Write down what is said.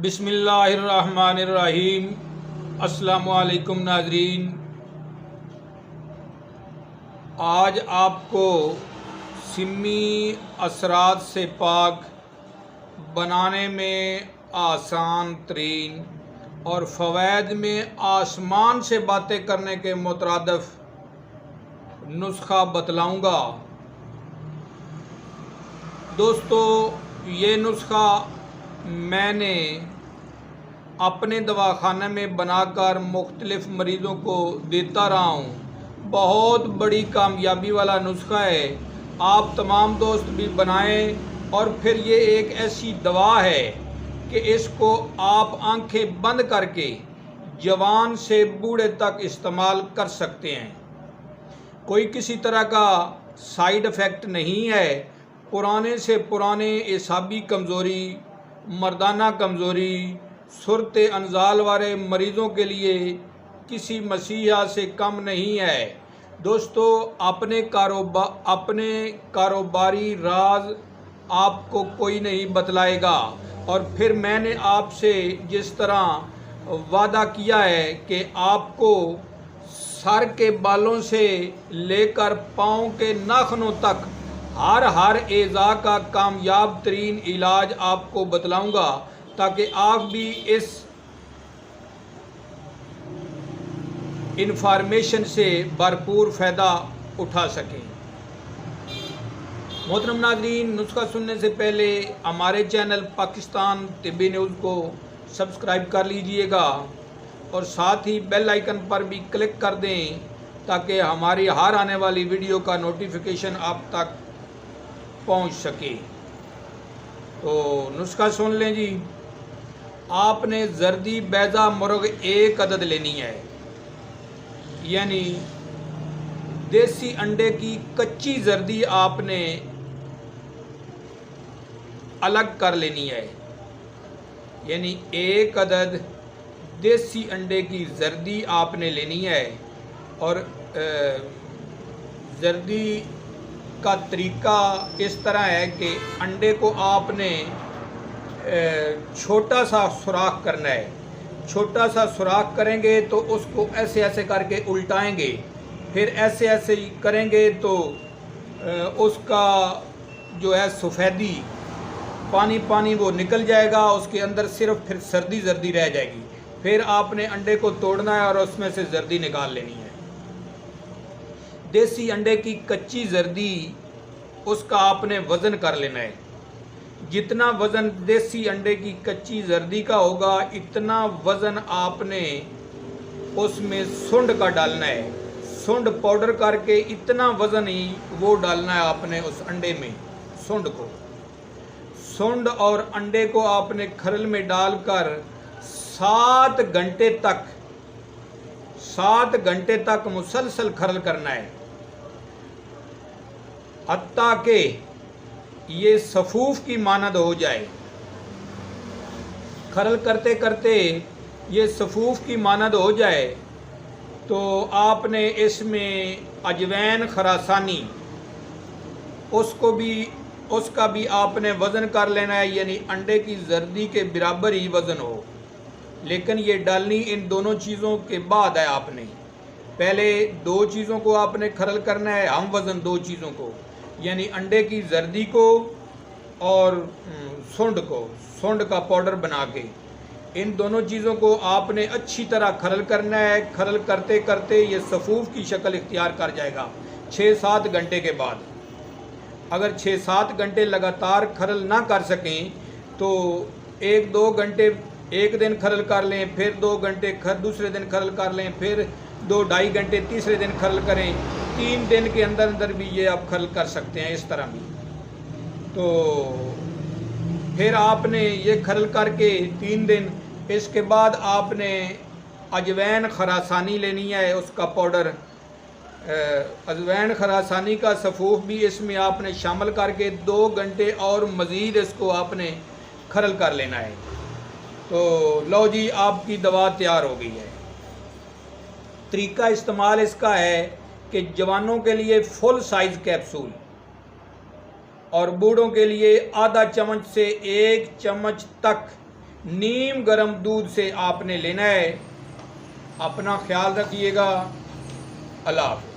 बिस्मिल्लाहिर्रहमानिर्रहीम। अस्सलामुअलैकुम नाज़रीन, आज आपको सिमी असरात से पाक बनाने में आसान तरीन और फ़वाइद में आसमान से बातें करने के मुतरादिफ नुस्खा बतलाऊँगा। दोस्तों, ये नुस्खा मैंने अपने दवाखाने में बनाकर मुख्तलिफ़ मरीज़ों को देता रहा हूँ। बहुत बड़ी कामयाबी वाला नुस्खा है। आप तमाम दोस्त भी बनाएं और फिर ये एक ऐसी दवा है कि इसको आप आंखें बंद करके जवान से बूढ़े तक इस्तेमाल कर सकते हैं। कोई किसी तरह का साइड इफ़ेक्ट नहीं है। पुराने से पुराने एसाबी कमज़ोरी, मर्दाना कमज़ोरी, सुरत अनजाल वाले मरीज़ों के लिए किसी मसीहा से कम नहीं है। दोस्तों, अपने कारोबारी राज आपको कोई नहीं बतलाएगा। और फिर मैंने आपसे जिस तरह वादा किया है कि आपको सर के बालों से लेकर पाँव के नाखूनों तक हर एज़ा का कामयाब तरीन इलाज आपको बतलाऊंगा, ताकि आप भी इस इंफॉर्मेशन से भरपूर फ़ायदा उठा सकें। मोहतरम नाज़रीन, नुस्खा सुनने से पहले हमारे चैनल पाकिस्तान तिब्बी न्यूज़ को सब्सक्राइब कर लीजिएगा और साथ ही बेल आइकन पर भी क्लिक कर दें, ताकि हमारी हर आने वाली वीडियो का नोटिफिकेशन आप तक पहुंच सके। तो नुस्खा सुन लें जी। आपने जर्दी बैजा मुर्ग 1 अदद लेनी है, यानी देसी अंडे की कच्ची जर्दी आपने अलग कर लेनी है। यानी 1 अदद देसी अंडे की जर्दी आपने लेनी है। और जर्दी का तरीका इस तरह है कि अंडे को आपने छोटा सा सुराख करना है। छोटा सा सुराख करेंगे तो उसको ऐसे ऐसे करके उल्टाएंगे, फिर ऐसे ऐसे करेंगे तो उसका जो है सफ़ेदी पानी वो निकल जाएगा। उसके अंदर सिर्फ फिर सर्दी जर्दी रह जाएगी। फिर आपने अंडे को तोड़ना है और उसमें से जर्दी निकाल लेनी है। देसी अंडे की कच्ची जर्दी, उसका आपने वज़न कर लेना है। जितना वज़न देसी अंडे की कच्ची जर्दी का होगा, इतना वज़न आपने उसमें सुंड का डालना है। सुंड पाउडर करके इतना वज़न ही वो डालना है आपने उस अंडे में। सुंड और अंडे को आपने खरल में डालकर 7 घंटे तक मुसलसल खरल करना है, हत्ता कि ये सफ़ूफ की मानद हो जाए। खरल करते करते ये सफ़ूफ की मानद हो जाए तो आपने इसमें अजवैन खरासानी, उसका भी आपने वज़न कर लेना है। यानी अंडे की जर्दी के बराबर ही वज़न हो, लेकिन ये डालनी इन दोनों चीज़ों के बाद है। आपने पहले 2 चीज़ों को आपने खरल करना है, हम वज़न 2 चीज़ों को, यानी अंडे की जर्दी को और सुंड का पाउडर बना के, इन दोनों चीज़ों को आपने अच्छी तरह खरल करना है। खरल करते करते ये सफ़ूफ की शक्ल इख्तियार कर जाएगा 6-7 घंटे के बाद। अगर 6-7 घंटे लगातार खरल ना कर सकें तो 1-2 घंटे एक दिन खरल कर लें, फिर 2 घंटे दूसरे दिन खरल कर लें, फिर 2-2.5 घंटे तीसरे दिन खरल करें। 3 दिन के अंदर अंदर भी ये आप खरल कर सकते हैं, इस तरह भी। तो फिर आपने ये खरल करके 3 दिन, इसके बाद आपने अजवैन खरासानी लेनी है, उसका पाउडर। अजवैन खरासानी का सफ़ूफ भी इसमें आपने शामिल करके 2 घंटे और मज़ीद इसको आपने खरल कर लेना है। तो लो जी, आपकी दवा तैयार हो गई है। तरीका इस्तेमाल इसका है कि जवानों के लिए फुल साइज़ कैप्सूल और बूढ़ों के लिए आधा चम्मच से 1 चम्मच तक नीम गर्म दूध से आपने लेना है। अपना ख्याल रखिएगा। अल्लाह हाफ़िज़।